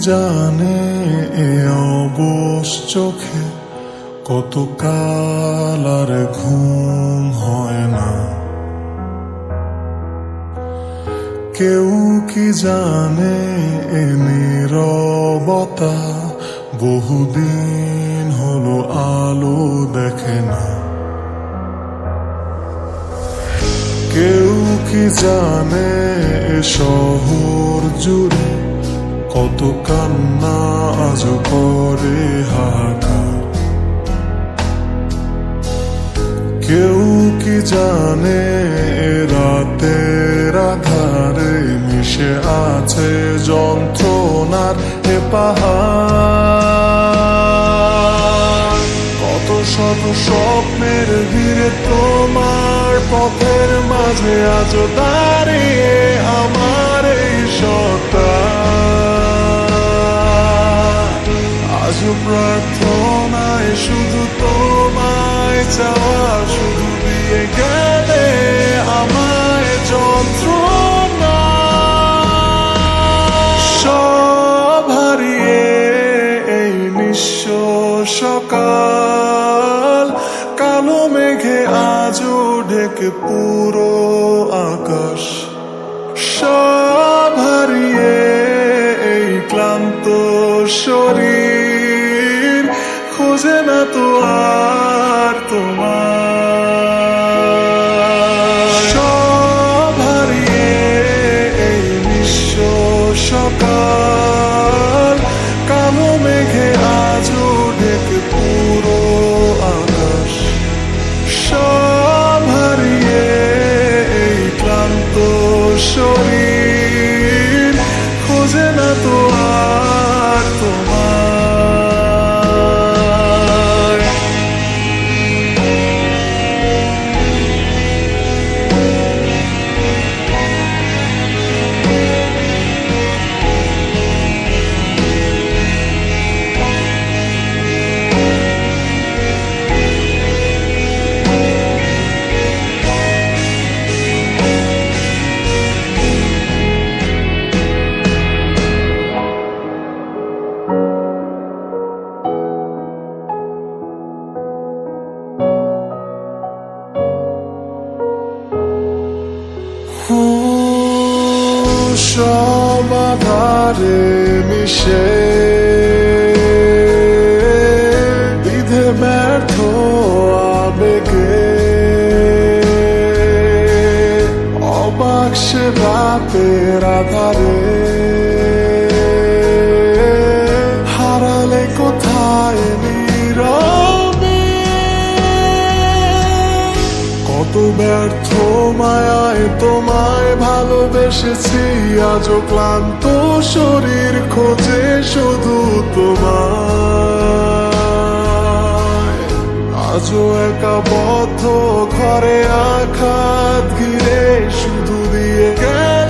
জানে এ অবশ চোখে কত কাল আর ঘুম হয় না। কেউ কি জানে এ নীরবতা বহুদিন হলো আলো দেখে না। কেউ কি জানে এ শহর জুড়ে কত কান্না আজ করে হাহাকার। কেউ কি জানে এ রাতের আধারে মিশে আছে যন্ত্রণার এ পাহাড়। কত শত স্বপ্নের ভিড়ে তোমার পথের মাঝে আজ দাঁড়িয়ে আমার এই সত্তা। আজ প্রার্থনায় শুধু তোমায় চাওয়া, শুধু দিয়ে গেলে আমায় যন্ত্রণা। সব হারিয়ে এই নিঃস্ব সকাল, কালো মেঘে আজও ঢেকে পুরো আকাশ। সব হারিয়ে এই ক্লান্ত শরীর খোঁজে না তো আর তোমার। সব হারিয়ে এই নিঃস্ব সকাল, কালো মেঘে আজও ঢেকে পুরো আকাশ। সব হারিয়ে এই ক্লান্ত শরীর খোঁজে না তো আর তোমার। সব আধারে মিশে বিধে ব্যর্থ আবেগে অবাক সে রাতের আধারে হারালে কোথায় নীরবে। কত ব্যর্থ মায়ায় তোমায় ভালোবেসেছি, আজও ক্লান্ত শরীর খোঁজে শুধু তোমায়। আজও একা বদ্ধ ঘরে আঘাত ঘিরে শুধু দিয়ে গেল